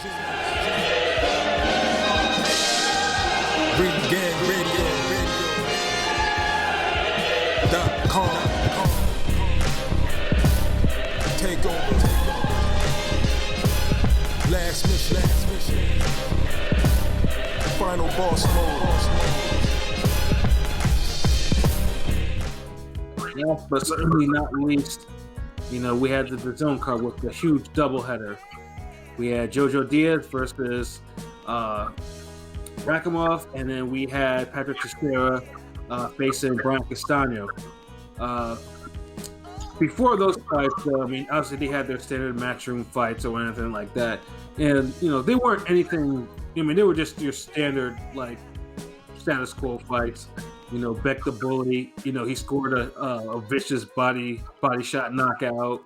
ReGangRadio.com. Take over. Last mission. Final boss mode. Last but certainly not least, we had the zone card with the huge doubleheader. We had JoJo Diaz versus Rakhimov, and then we had Patrick Teixeira facing Brian Castano. Before those fights, obviously they had their standard matchroom fights or anything like that, and they weren't anything. They were just your standard status quo fights. Beck the Bully, he scored a vicious body shot knockout.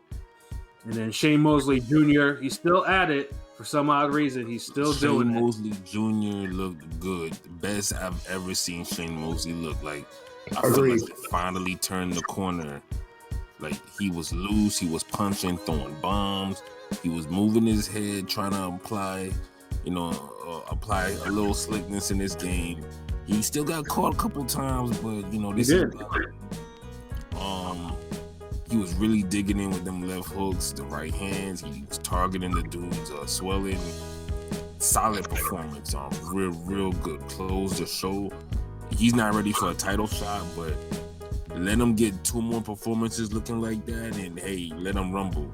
And then Shane Mosley Jr., he's still at it for some odd reason. He's still doing it. Shane Mosley Jr. looked good. The best I've ever seen Shane Mosley look like. I feel like he finally turned the corner. Like, he was loose, he was punching, throwing bombs. He was moving his head, trying to apply a little slickness in this game. He still got caught a couple times, but this is he was really digging in with them left hooks, the right hands. He was targeting the dudes, swelling. Solid performance, real good. Closed the show. He's not ready for a title shot, but let him get 2 more performances looking like that, and hey, let him rumble.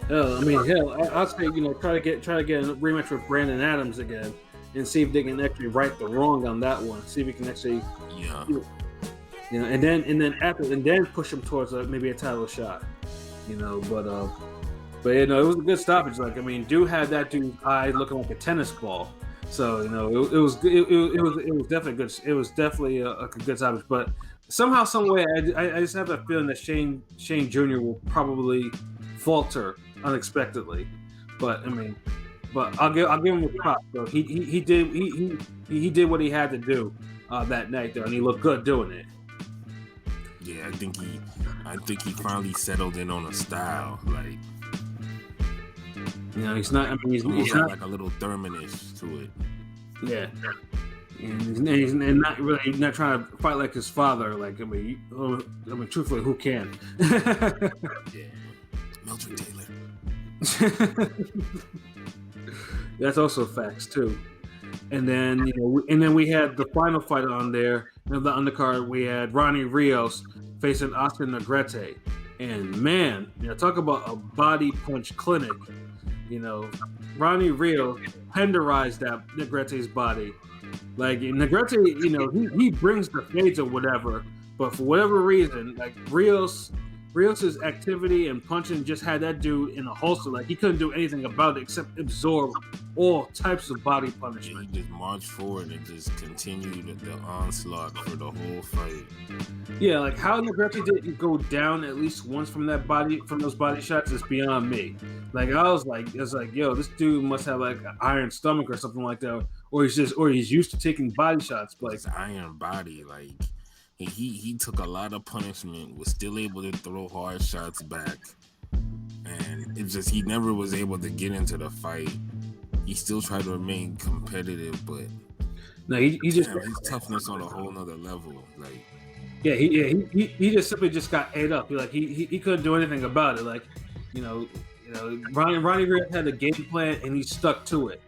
I'll say try to get a rematch with Brandon Adams again. And see if they can actually right the wrong on that one. See if we can actually, and then push him towards maybe a title shot, But it was a good stoppage. Dude had that dude's eye looking like a tennis ball. So it was definitely good. It was definitely a good stoppage. But somehow, some way, I just have a feeling that Shane Jr. will probably falter unexpectedly. But I'll give him a prop though. He did what he had to do that night though, and he looked good doing it. Yeah, I think he finally settled in on a style. Like, he's not. He's not like a little Thurman-ish to it. Yeah, and he's not trying to fight like his father. Truthfully, who can? Yeah, Mildred Taylor. That's also facts too. And then we had the final fight on there. The undercard, we had Ronnie Rios facing Oscar Negrete. And man, talk about a body punch clinic. Ronnie Rios tenderized that Negrete's body. Like Negrete, he brings the fades or whatever, but for whatever reason, like Rios' activity and punching just had that dude in a holster. Like, he couldn't do anything about it except absorb all types of body punishment. He just marched forward and just continued the onslaught for the whole fight. Yeah, like how Negrete didn't go down at least once from those body shots is beyond me. Like, I was like, yo, this dude must have like an iron stomach or something like that, or he's used to taking body shots. But it's iron body, like. He took a lot of punishment, was still able to throw hard shots back, and it's just he never was able to get into the fight. He still tried to remain competitive, but his toughness on a whole nother level. Like, he just simply just got ate up. He couldn't do anything about it. Ronnie Rios had a game plan and he stuck to it.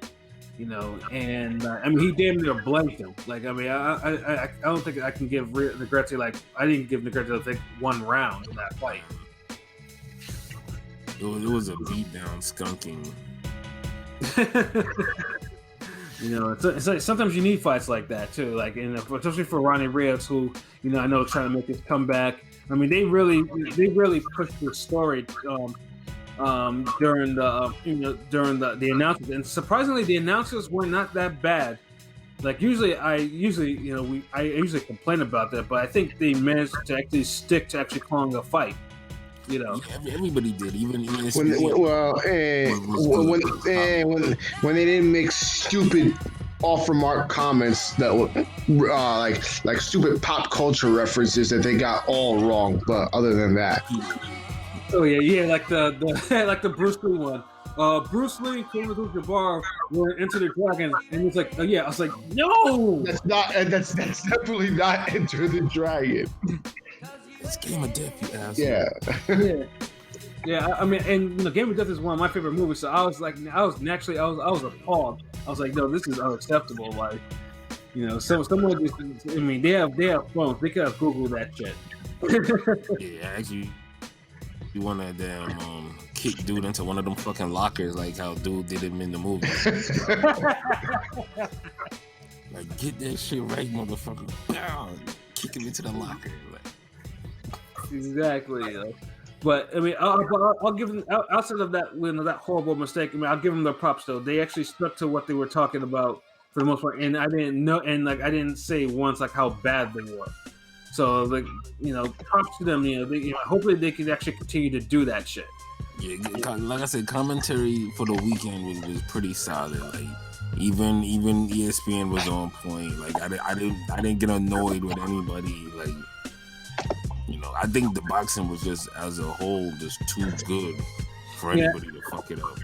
He damn near blanked him. I don't think I can give Negrete I didn't give Negrete one round in that fight. It was a beatdown skunking. It's like sometimes you need fights like that too. Especially for Ronnie Rios, who I know is trying to make his comeback. They really pushed the story. During the announcements, and surprisingly, the announcers were not that bad. I usually complain about that, but I think they managed to actually stick to actually calling a fight. Everybody did, even when they didn't make stupid off-remark comments that were like stupid pop culture references that they got all wrong. But other than that. Oh yeah, like the like the Bruce Lee one Bruce Lee and Kareem Abdul-Jabbar were Enter the Dragon, and it's like, oh yeah, I was like, no, That's definitely not Enter the Dragon. It's Game of Death, you asshole. Yeah. Yeah. I mean, and Game of Death is one of my favorite movies, so I was appalled. I was like, no, this is unacceptable. Like, someone just, I mean, they have phones, they could have Googled that shit. Yeah, actually, you want to damn kick dude into one of them fucking lockers like how dude did him in the movie. Like, get that shit right, motherfucker. Pow! Kick him into the locker. Like. Exactly. But I mean, I'll give them outside of that that horrible mistake. I mean, I'll give them their props though. They actually stuck to what they were talking about for the most part, and I didn't know, and like I didn't say once like how bad they were. So like props to them. Hopefully they can actually continue to do that shit. Yeah, like I said, commentary for the weekend was pretty solid. Like even ESPN was on point. Like I didn't get annoyed with anybody. Like I think the boxing was just as a whole just too good for anybody to fuck it up.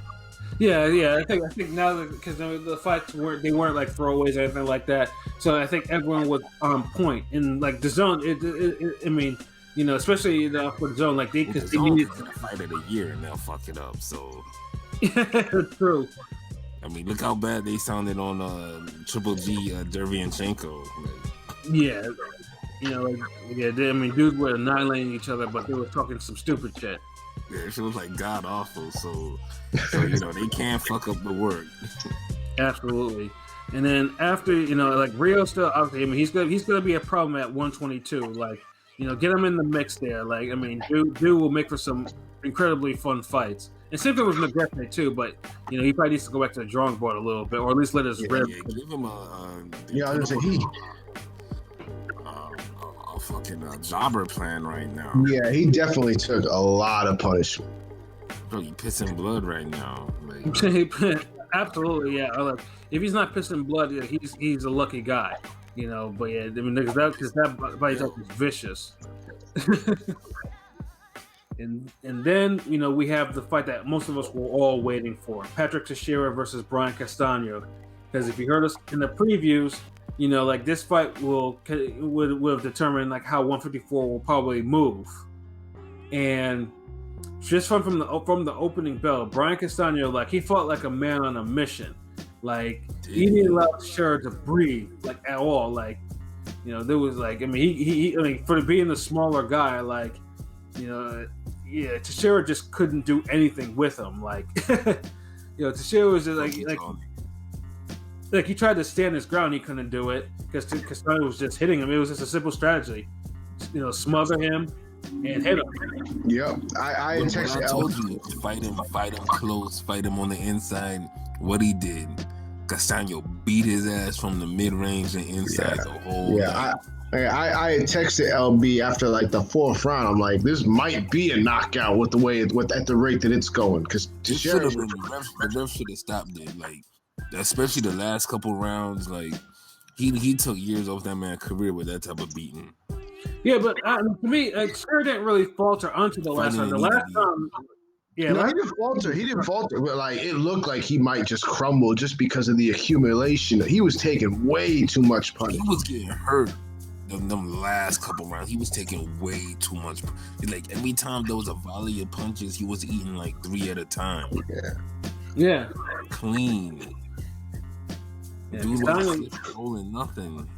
Yeah. I think now because the fights weren't like throwaways or anything like that. So I think everyone was on point. And like the zone, I mean, especially for the zone, like they needed to fight of the year and they'll fuck it up. So true. I mean, look how bad they sounded on Triple G Derevyanchenko. Yeah. I mean, dudes were annihilating each other, but they were talking some stupid shit. Yeah, she was like god awful. So they can't fuck up the work. Absolutely. And then after like Rio still obviously, I mean he's gonna be a problem at 122. Like get him in the mix there. Like I mean, dude will make for some incredibly fun fights. And same thing with Negrete too, but he probably needs to go back to the drawing board a little bit, or at least let his rib. Yeah, give him a fucking jobber plan right now. Yeah, he definitely took a lot of punishment. Bro, you pissing blood right now. Like, absolutely, yeah. Like, if he's not pissing blood, he's a lucky guy, But yeah, I mean, because that body type is vicious. and then we have the fight that most of us were all waiting for: Patrick Teixeira versus Brian Castano. Because if you heard us in the previews, like this fight would have determined like how 154 will probably move, and just from the opening bell, Brian Castano, like he fought like a man on a mission. Like he didn't allow Teixeira to breathe like at all. Like there was like I mean for being the smaller guy, like Teixeira just couldn't do anything with him. Like Teixeira was just like he tried to stand his ground, he couldn't do it because Castano was just hitting him. It was just a simple strategy, smother him and hit him. Yep, I told you, fight him close, fight him on the inside. What he did, Castano beat his ass from the mid range and inside the whole. Yeah, I texted LB after like the fourth round. I'm like, this might be a knockout with the way at the rate that it's going because the ref should have stopped it. Like. Especially the last couple rounds, like he took years off that man's career with that type of beating. Yeah, but to me, Teixeira didn't really falter onto the last round. The last time, he didn't falter. He didn't falter, but like it looked like he might just crumble just because of the accumulation. He was taking way too much punishment. He was getting hurt. Them last couple rounds, he was taking way too much. Like every time there was a volley of punches, he was eating like 3 at a time. Yeah. Clean. Yeah, dude wasn't rolling nothing.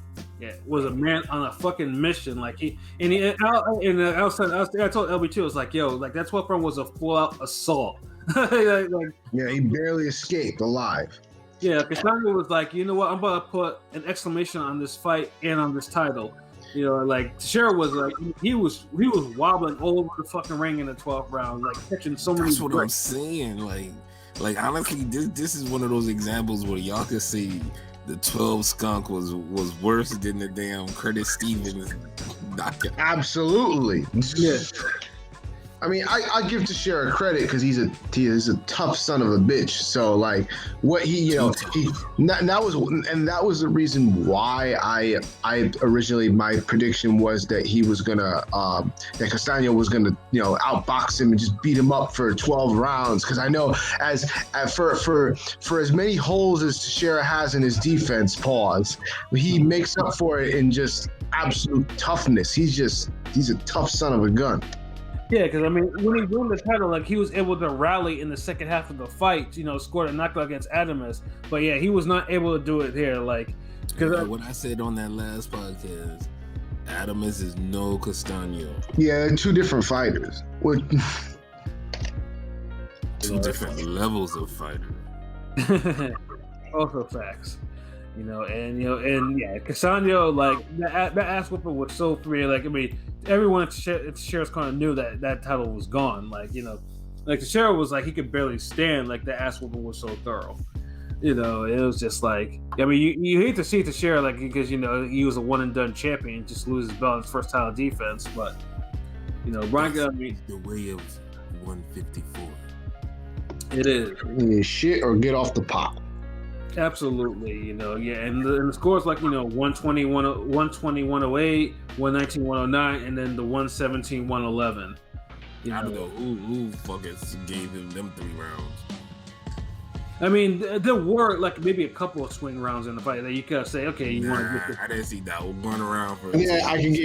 Yeah, was a man on a fucking mission. Like outside, I told LB too. It was like, yo, like that 12th round was a full out assault. Yeah, he barely escaped alive. Yeah, Castano was like, you know what? I'm about to put an exclamation on this fight and on this title. Like Teixeira was like, he was wobbling all over the fucking ring in the 12th round, like catching so many. That's what I'm saying. Like honestly, this is one of those examples where y'all could see the 12 skunk was worse than the damn Curtis Stevens knockout. Absolutely. Yeah. I mean, I give Teixeira credit because he's a tough son of a bitch. So like, what that was the reason why I originally my prediction was that he was gonna that Castano was gonna outbox him and just beat him up for 12 rounds, because I know for as many holes as Teixeira has in his defense, he makes up for it in just absolute toughness. He's a tough son of a gun. Yeah, because I mean, when he won the title, like he was able to rally in the second half of the fight. Scored a knockout against Adamus, but yeah, he was not able to do it here. Like, because what I said on that last podcast, Adamus is no Castano. Yeah, they're two different fighters. Two different levels of fighter. Also facts. Castano, like that ass whooping was so free. Like, I mean, everyone at Teixeira's kind of knew that title was gone. Like, like Teixeira was like he could barely stand. Like the ass whooping was so thorough. It was just like, I mean, you hate to see Teixeira like because he was a one and done champion, just lose his belt in his first title defense. But Brian, I mean, the way of 154. It is shit or get off the pot. Absolutely, and the scores like 120, 108, 119, 109, and then the 117, 111. I don't know who fucking gave him them 3 rounds. I mean, there were like maybe a couple of swing rounds in the fight that you could say, okay, you want to get this. I didn't see that one round for. Yeah, I think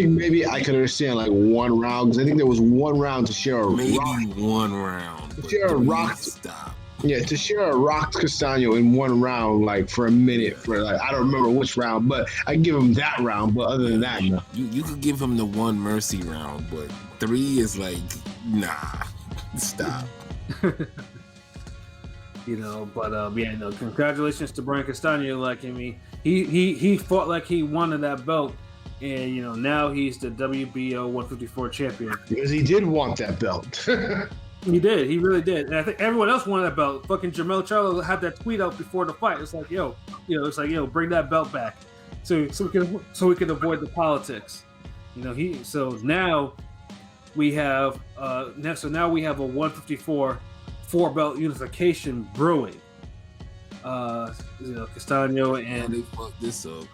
maybe I could understand like one round, because I think there was one round Teixeira rocked. One round. Teixeira rocked. Stop. Yeah, Teixeira rocked Castano in one round, like for a minute. For like, I don't remember which round, but I give him that round. But other than that, no. You could give him the one mercy round, but 3 is like, nah, stop. Congratulations to Brian Castano. Like, I mean, he fought like he wanted that belt, and now he's the WBO 154 champion. Because he did want that belt. He did. He really did. And I think everyone else wanted that belt. Fucking Jermell Charlo had that tweet out before the fight. It's like, bring that belt back, so we can avoid the politics. So now we have a 154 4-belt unification brewing. Castano and they fucked this up.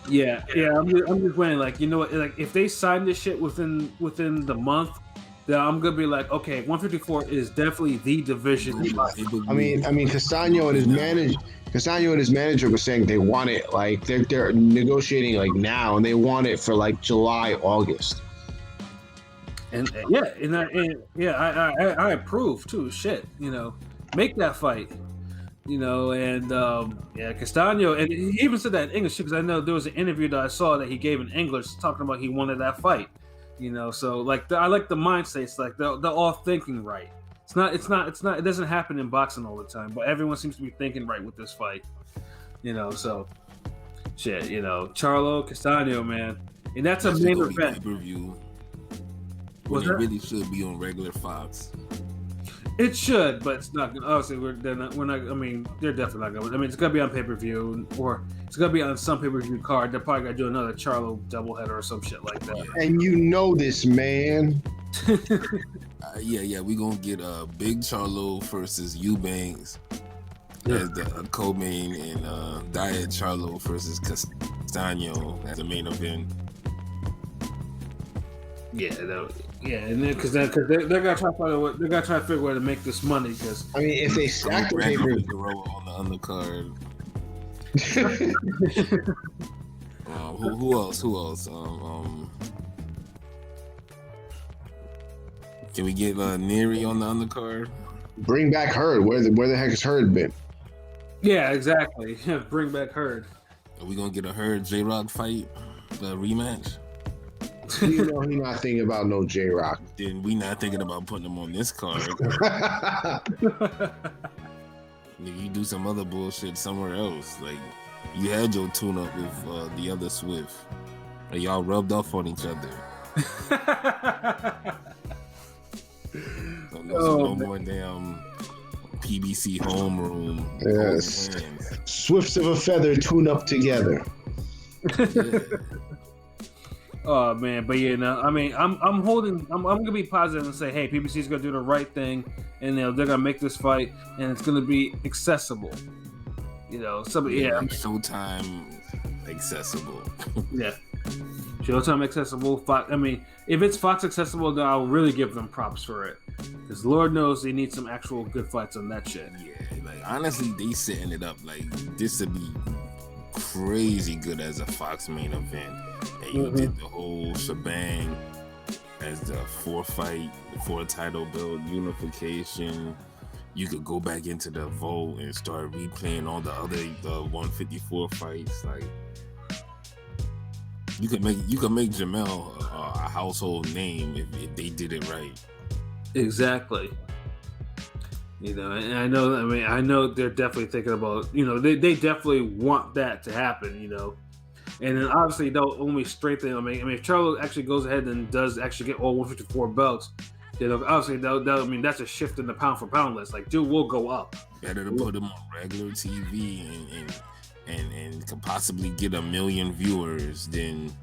Yeah. I'm just waiting. Like, like if they sign this shit within the month, then I'm gonna be like, okay, 154 is definitely the division. I mean, Castano and his manager were saying they want it like they're negotiating like now, and they want it for like July, August. And I approve too. Shit, make that fight. Castano, and he even said that in English because I know there was an interview that I saw that he gave in English talking about he wanted that fight. So like I like the mindset. It's like they're all thinking right. It's not. It doesn't happen in boxing all the time, but everyone seems to be thinking right with this fight. So shit. Charlo Castano, man, and that's a main event. Pay-per-view. When it really should be on regular Fox. It should, but it's not. Obviously, we're not. I mean, they're definitely not going. I mean, it's gonna be on pay-per-view, or it's gonna be on some pay-per-view card. They're probably gonna do another Charlo doubleheader or some shit like that. And this, man. We gonna get Big Charlo versus Eubanks as the co-main, and Diet Charlo versus Castano as the main event. And then because they're gonna try to find a way, they're gonna try to figure a way to make this money. Because I mean, if they stack the paper on the undercard. Who else? Can we get Neary on the undercard? Bring back Hurd. Where the heck has Hurd been? Yeah, exactly. Bring back Hurd. Are we gonna get a Hurd J-Rock fight, rematch? He's not thinking about no J-Rock. Then we not thinking about putting him on this card. You do some other bullshit somewhere else. Like you had your tune-up with the other Swift, and y'all rubbed off on each other. No more damn PBC homeroom. Yes, Swifts of a feather tune up together. Yeah. Oh man, but yeah, no, I mean, I'm gonna be positive and say, hey, PBC's gonna do the right thing, and they're gonna make this fight, and it's gonna be accessible. You know, like Showtime accessible. Yeah, Showtime accessible. Fox. I mean, if it's Fox accessible, then I'll really give them props for it, because Lord knows they need some actual good fights on that shit. Yeah, like honestly, they setting it up like this to be crazy good as a Fox main event. And you did the whole shebang as the 4-fight, 4-title belt unification. You could go back into the vault and start replaying all the 154 fights. Like you could make Jamel a household name if they did it right. Exactly. You know, and I know they're definitely thinking about, you know, they definitely want that to happen, you know. And then obviously they'll only strengthen. I mean, if Charlo actually goes ahead and does actually get all 154 belts, you know, obviously I mean, that's a shift in the pound for pound list. Like, dude will go up. Better to put him on regular TV and could possibly get 1 million viewers than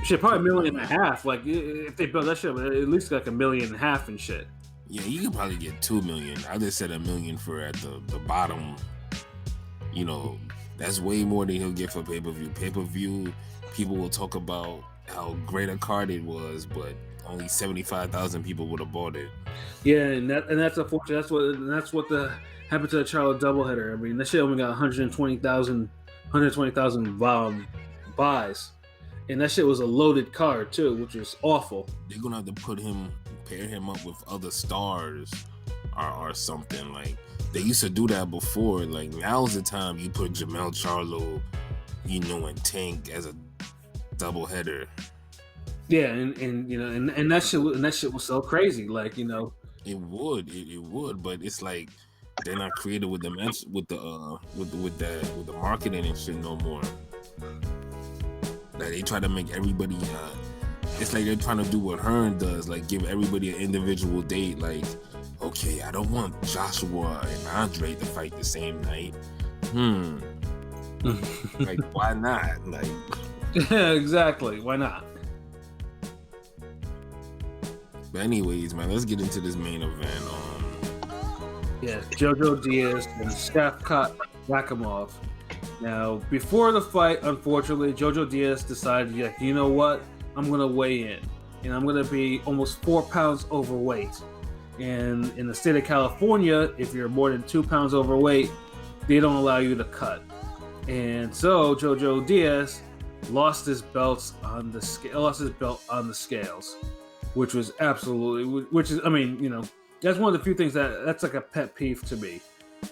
shit, probably 1.5 million. Like, if they build that shit, at least like 1.5 million and shit. Yeah, you could probably get 2 million. I just said 1 million for at the bottom. You know, that's way more than he'll get for pay-per-view. Pay-per-view, people will talk about how great a card it was, but only 75,000 people would have bought it. Yeah, and that's unfortunate. That's what happened to the Charlo doubleheader. I mean, that shit only got 120,000 buys, and that shit was a loaded card too, which is awful. They're gonna have to pair him up with other stars or something. Like they used to do that before. Like now's the time you put Jamel Charlo, you know, and Tank as a doubleheader. Yeah, and you know, and that shit was so crazy. Like, you know, it would, but it's like they're not creative with the marketing and shit no more. Like they try to make everybody. It's like they're trying to do what Hearn does, like give everybody an individual date. Like, okay, I don't want Joshua and Andre to fight the same night. Like, why not? Like, yeah, exactly. Why not? But anyways, man, let's get into this main event. Yeah, JoJo Diaz and Shavkatdzhon Rakhimov. Now, before the fight, unfortunately, JoJo Diaz decided, yeah, you know what? I'm going to weigh in, and I'm going to be almost 4 pounds overweight. And in the state of California, if you're more than 2 pounds overweight, they don't allow you to cut. And so JoJo Diaz lost his belt on the scales, which was I mean, you know, that's one of the few things that's like a pet peeve to me.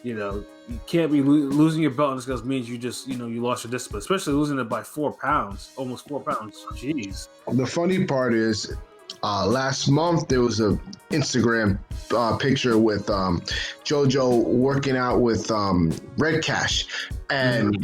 You know, you can't be losing your belt on the scales means you just, you know, you lost your discipline, especially losing it by 4 pounds, almost 4 pounds. Jeez. The funny part is, last month there was a Instagram picture with JoJo working out with Red Cash, and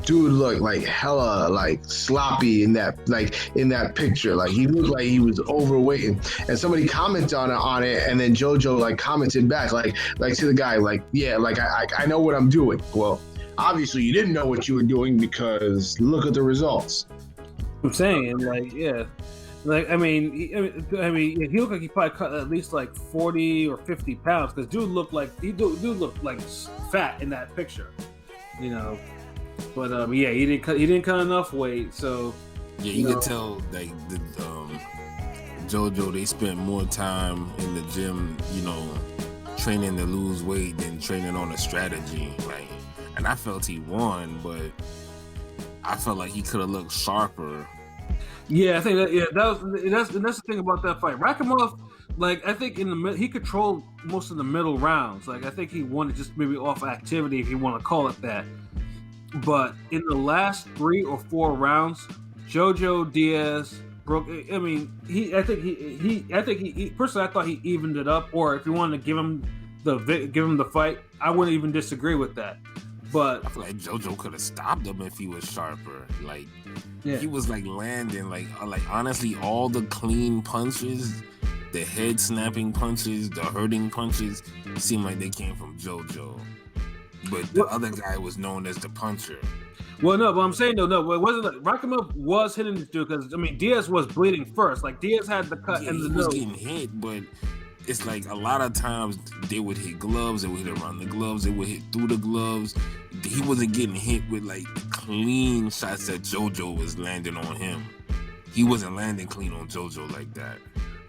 dude looked like hella like sloppy in that picture. Like he looked like he was overweight, and somebody commented on it, and then JoJo like commented back like to the guy like, yeah, like I know what I'm doing. Well, obviously you didn't know what you were doing because look at the results. I'm saying, like, yeah. Like, I mean, he looked like he probably cut at least like 40 or 50 pounds because dude looked like fat in that picture, you know. But yeah, he didn't cut enough weight, so yeah, you could tell like the JoJo, they spent more time in the gym, you know, training to lose weight than training on a strategy. Like, and I felt he won, but I felt like he could have looked sharper. Yeah, I think that's the thing about that fight. Rakhimov, like, I think he controlled most of the middle rounds. Like, I think he won it just maybe off activity, if you want to call it that. But in the last 3 or 4 rounds, JoJo Diaz broke. I mean, I think he personally, I thought he evened it up. Or if you wanted to give him the fight, I wouldn't even disagree with that. But I feel like JoJo could have stopped him if he was sharper. Like, yeah. He was like landing like honestly, all the clean punches, the head snapping punches, the hurting punches seemed like they came from JoJo. But the other guy was known as the puncher. Well, no, but I'm saying no, it wasn't. Like, Rakhimov was hitting this dude because I mean Diaz was bleeding first. Like Diaz had the cut in the nose. He was getting hit, but it's like a lot of times they would hit gloves, they would hit around the gloves, they would hit through the gloves. He wasn't getting hit with like clean shots that JoJo was landing on him. He wasn't landing clean on JoJo like that.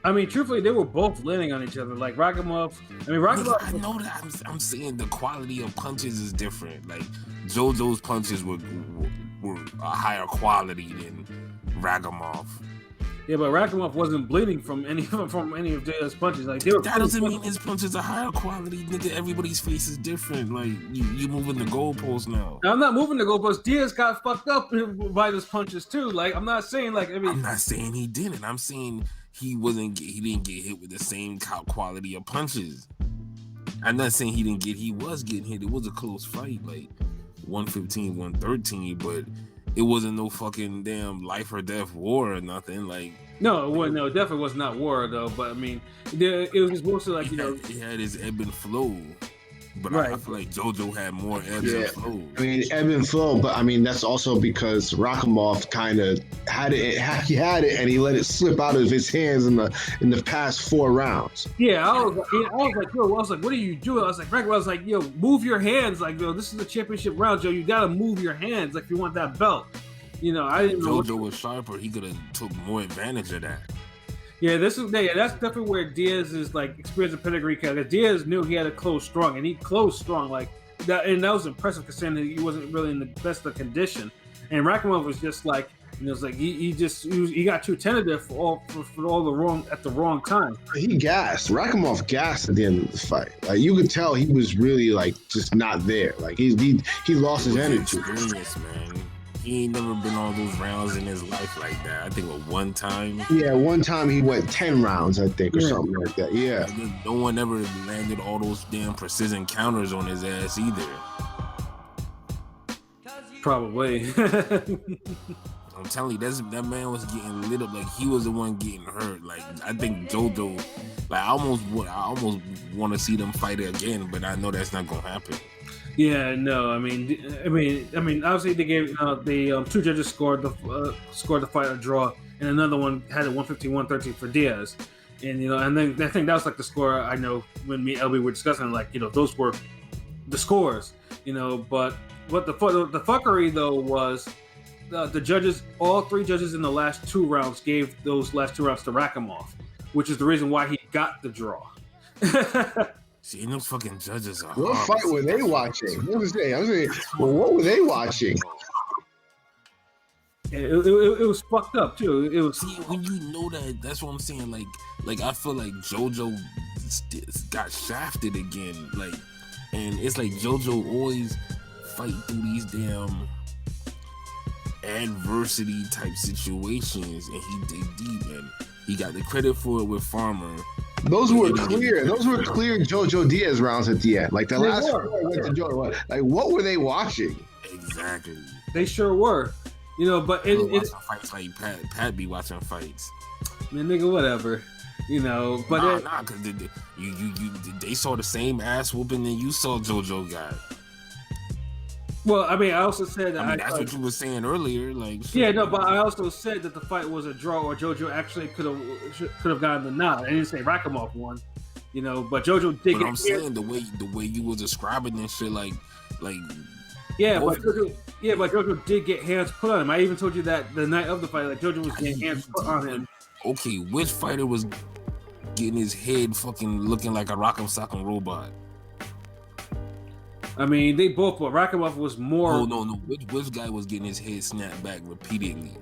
I mean, truthfully, they were both landing on each other. Like Rakhimov. I mean, Rakhimov. I know that. I'm saying the quality of punches is different. Like JoJo's punches were a higher quality than Rakhimov. Yeah, but Rakhimov wasn't bleeding from any of Diaz's punches. Like they were. That doesn't mean his punches are higher quality, nigga. Everybody's face is different. Like you moving the goalposts now. I'm not moving the goalposts. Diaz got fucked up by those punches too. Like I'm not saying like I mean. I'm not saying he didn't. I'm saying he didn't get hit with the same quality of punches. I'm not saying he was getting hit. It was a close fight, like 115, 113, but it wasn't no fucking damn life or death war or nothing. Like no, it definitely was not war though. But I mean, it was mostly like he had his ebb and flow. But right. I feel like JoJo had more ebbs and flows. I mean, ebb and flow, but I mean, that's also because Rakhimov kind of had it, and he let it slip out of his hands in the past 4 rounds. Yeah, I was like, what are you doing? I was like, yo, move your hands. Like, yo, this is the championship round, Joe. You got to move your hands, like, if you want that belt. You know, I didn't know. JoJo was sharper. He could have took more advantage of that. Yeah, that's definitely where Diaz is like experience of pedigree. Because Diaz knew he had to close strong, and he closed strong like that, and that was impressive considering he wasn't really in the best of condition. And Rakhimov was just like, you know, it's like he got too tentative for all the wrong time. He gassed. Rakhimov gassed at the end of the fight. Like you could tell he was really like just not there. Like he lost his energy. Experience, man. He ain't never been on those rounds in his life like that. I think one time. Yeah, one time he went 10 rounds, I think, or something like that. Yeah. No one ever landed all those damn precision counters on his ass either. Probably. I'm telling you, that man was getting lit up. Like he was the one getting hurt. Like I think JoJo, like I almost want to see them fight again, but I know that's not gonna happen. Yeah, no, I mean, obviously they gave the 2 judges scored the fight a draw, and another one had a 115-113 for Diaz, and you know, and then I think that was like the score. I know when me and LB were discussing, like you know, those were the scores, you know, but what the fuckery though was the judges, all 3 judges in the last 2 rounds gave those last 2 rounds to Rakhimov, which is the reason why he got the draw. See, those fucking judges are. What fight were they watching? What was they? I was saying, well, what were they watching? It was fucked up too. It was. See, when you know that, that's what I'm saying. Like I feel like JoJo got shafted again. Like, and it's like JoJo always fight through these damn adversity type situations, and he dig deep, and he got the credit for it with Farmer. Those were clear JoJo Diaz rounds at the end. Like the last four went to JoJo. Like what were they watching? Exactly. They sure were. You know, but fights like Pat be watching fights. Man, nigga, whatever. You know, but because they saw the same ass whooping that you saw JoJo got. Well, I mean, I also said that that's what you were saying earlier. Like, shit. Yeah, no, but I also said that the fight was a draw, or JoJo actually could have gotten the nod. I didn't say Rakhimov won, you know, but JoJo did. But I'm saying the way you were describing this shit, like. Yeah, but JoJo did get hands put on him. I even told you that the night of the fight, like JoJo was getting hands put on him. Okay, which fighter was getting his head fucking looking like a rock'em sock'em robot? I mean, they both, but Rakhimov was more. Oh no! Which guy was getting his head snapped back repeatedly?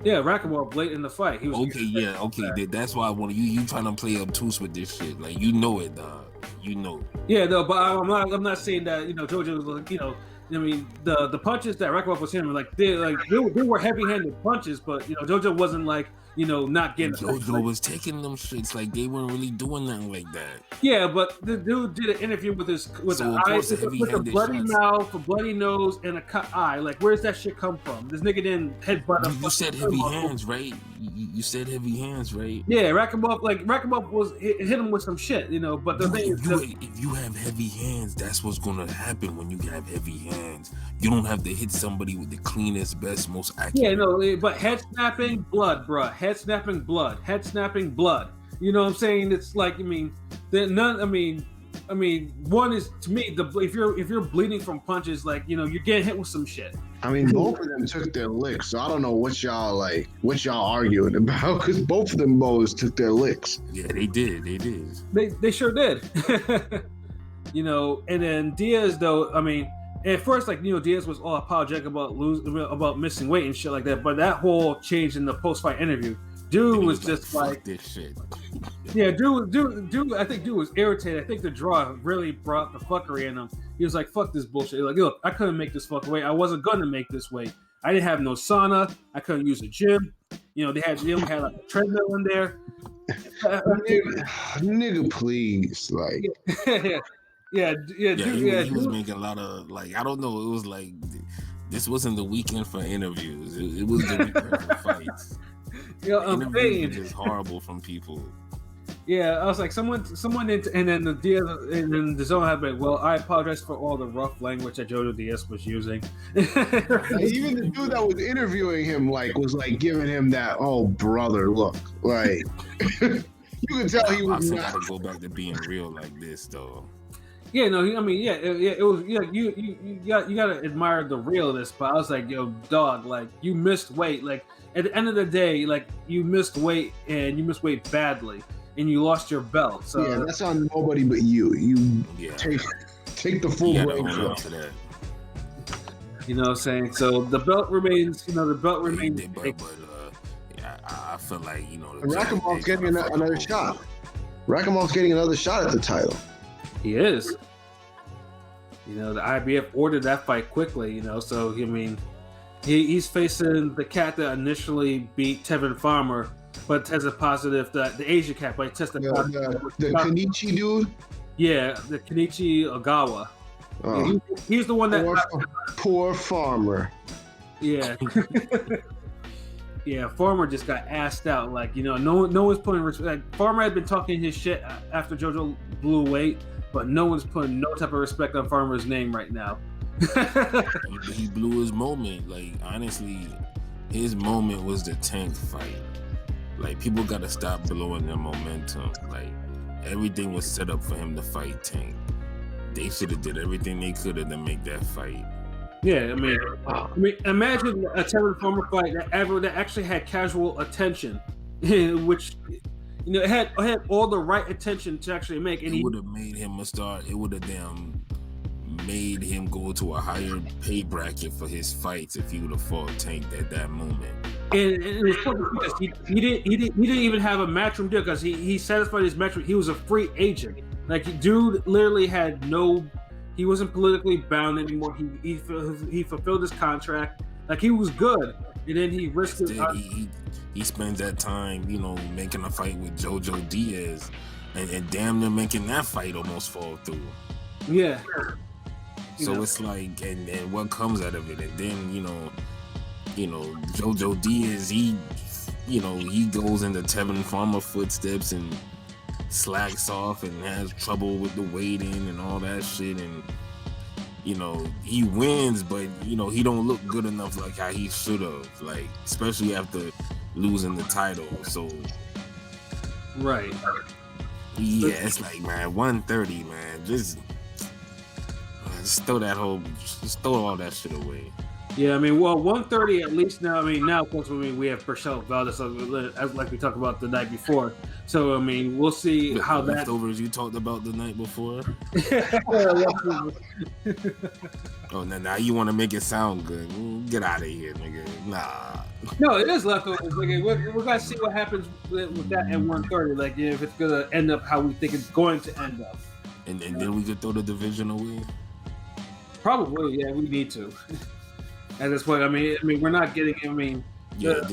Yeah, Rakhimov late in the fight. He was okay. That's why I want you trying to play obtuse with this shit. Like you know it, dog. You know. Yeah, no, but I'm not saying that JoJo was like I mean the punches that Rakhimov was hitting they were heavy-handed punches, but JoJo wasn't not getting. JoJo was taking them shits like they weren't really doing nothing like that. Yeah, but the dude did an interview with the eyes, with a bloody mouth, a bloody nose, and a cut eye. Like, where's that shit come from? This nigga didn't headbutt him. You said heavy hands, right? You said heavy hands, right? Yeah, Rakhimov was hit him with some shit, But the thing is, if you have heavy hands, that's what's gonna happen when you have heavy hands. hands. You don't have to hit somebody with the cleanest, best, most accurate. Yeah, no, but head snapping, blood, bruh. Head snapping, blood. Head snapping, blood. You know what I'm saying? It's like, one is, to me, if you're bleeding from punches, like, you're getting hit with some shit. I mean, both of them took their licks, so I don't know what y'all arguing about, because both of them boys took their licks. Yeah, they did. They sure did. And then Diaz, though, at first, Diaz was all apologetic about missing weight and shit like that, but that whole changed in the post-fight interview. Dude was just like this shit. Yeah, dude. I think dude was irritated. I think the draw really brought the fuckery in him. He was like, "Fuck this bullshit." Like, look, I couldn't make this fuck weight. I wasn't gonna make this weight. I didn't have no sauna. I couldn't use a gym. They had like a treadmill in there. Nigga, please, like. Yeah. He was making a lot of I don't know. It was like this wasn't the weekend for interviews. It was the weekend for fights. I'm saying it's just horrible from people. Yeah, I was like, someone, and then the Diaz, and then the zone had been. Well, I apologize for all the rough language that JoJo Diaz was using. Even the dude that was interviewing him, was giving him that, oh brother, look, like you could tell he was. I gotta go back to being real like this, though. Yeah, no, it was. Yeah, you gotta admire the realness. But I was like, yo, dog, you missed weight. At the end of the day, you missed weight, and you missed weight badly, and you lost your belt. So yeah, that's on nobody but you. Take the full blame for that. You know what I'm saying? So the belt remains. I feel like Rakhimov's getting another shot. Rakimov's getting another shot at the title. He is. The IBF ordered that fight quickly, so he's facing the cat that initially beat Tevin Farmer, but tested positive, the Asian cat, but he tested positive. The Kenichi dude? Yeah, the Kenichi Ogawa. Oh. He's the one that... Poor Farmer. Yeah. Yeah, Farmer just got assed out. No one's putting respect. Farmer had been talking his shit after JoJo blew weight, but no one's putting no type of respect on Farmer's name right now. He blew his moment. Honestly, his moment was the Tank fight. People gotta stop blowing their momentum. Everything was set up for him to fight Tank. They should have did everything they could have to make that fight. Yeah, imagine a Tevin Farmer fight that actually had casual attention, which it had all the right attention to actually make. And it would have made him a star. It would have made him go to a higher pay bracket for his fights if he would have fought Tank at that moment. And it's funny because he didn't even have a matchroom deal because he satisfied his matchroom. He was a free agent. Dude literally had no. He wasn't politically bound anymore. He fulfilled his contract. He was good, and then he risked it. He spends that time, making a fight with JoJo Diaz, and damn near making that fight almost fall through. Yeah. So it's and what comes out of it, and then JoJo Diaz, he goes into Tevin Farmer footsteps and slacks off and has trouble with the weighting and all that shit, and he wins, but he don't look good enough how he should have, especially after losing the title. So right, yeah, it's 130, man, just throw all that shit away. Yeah, 130 at least now. Now, of course, we have Pershel Valdez, like we talked about the night before. So, we'll see how that... Leftovers you talked about the night before? Oh, now you want to make it sound good. Get out of here, nigga. Nah. No, it is leftovers. We're going to see what happens with that at 130. If it's going to end up how we think it's going to end up. And then we could throw the division away? Probably, yeah, we need to. At this point, we're not getting. Look,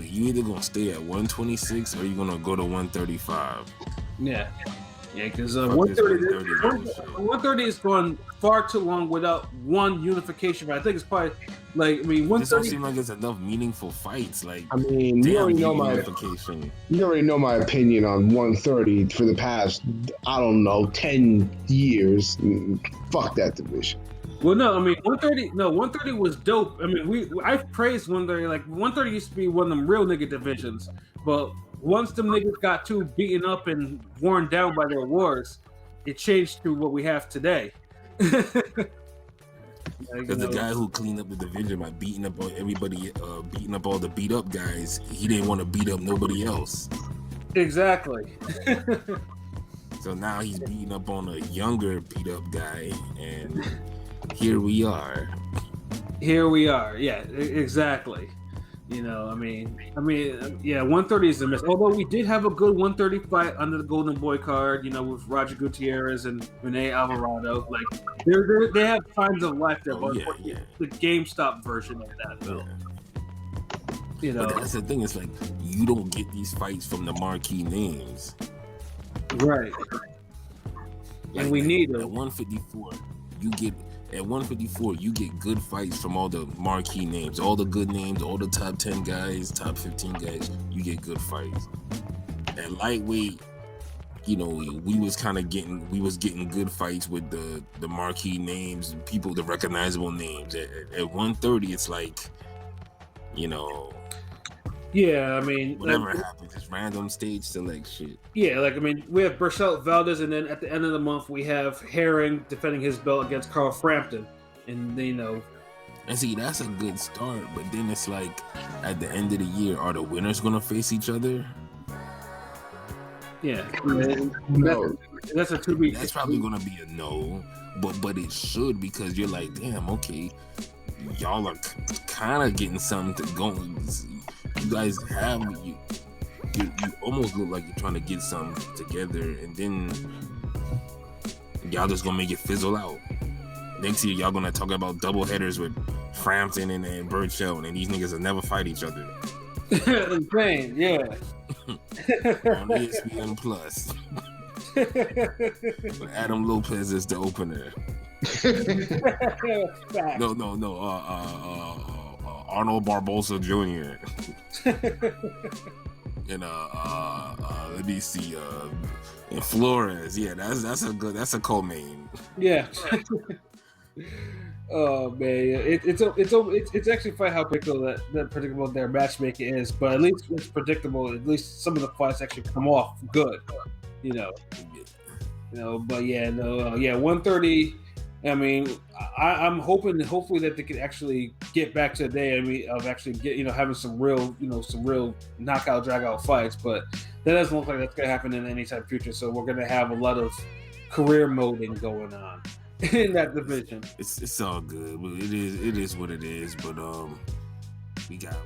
you either gonna stay at 126 or you're gonna go to 135. Yeah, because 130 is going far too long without one unification. But I think it's probably Like, I mean, This don't 130. seem like it's enough meaningful fights. Like, I mean, you already know my unification. opinion on 130 for the past, I don't know, 10 years. Fuck that division. Well, no, I mean 130. No, 130 was dope. I mean, I've praised 130. Like 130 used to be one of them real nigga divisions, but once them niggas got too beaten up and worn down by their wars, it changed to what we have today. Because the guy who cleaned up the division by beating up on everybody, beating up all the beat up guys, he didn't want to beat up nobody else. Exactly. So now he's beating up on a younger beat up guy, and here we are. Here we are. Yeah, exactly. You know, I mean, yeah, 130 is a miss. Although we did have a good 130 fight under the Golden Boy card, you know, with Roger Gutierrez and Rene Alvarado. Like, they have times of life there, but the GameStop version of that, though. You know, but that's the thing. It's like you don't get these fights from the marquee names, right? Like, and we need them. At 154, you get. At 154, you get good fights from all the marquee names, all the good names, all the top 10 guys, top 15 guys. You get good fights. At lightweight, you know, we was getting good fights with the marquee names, people, the recognizable names. At 130, it's like, you know. Yeah, I mean, whatever happens, it's random stage select shit. Yeah, like, I mean, we have Berchelt Valdez, and then at the end of the month, we have Herring defending his belt against Carl Frampton. And, you know. And see, that's a good start, but then it's like, at the end of the year, are the winners going to face each other? Yeah. No. That's a 2 week. That's probably going to be a no, but it should, because you're like, damn, okay, y'all are kind of getting something to go. You guys have you almost look like you're trying to get something together, and then y'all just gonna make it fizzle out. Next year, y'all gonna talk about double headers with Frampton and Berchelt, and these niggas will never fight each other. Insane, yeah. On ESPN Plus. Adam Lopez is the opener. No. Arnold Barbosa Jr. And let me see, and Flores. Yeah, that's a co-main. Yeah. Oh man, it's actually funny how predictable their matchmaking is, but at least it's predictable. At least some of the fights actually come off good, you know. But yeah, 130. I mean, I'm hopefully that they can actually get back to the day. I mean, of actually having some real knockout, drag out fights. But that doesn't look like that's gonna happen in any time future. So we're gonna have a lot of career moding going on in that division. It's all good. It is what it is. But we got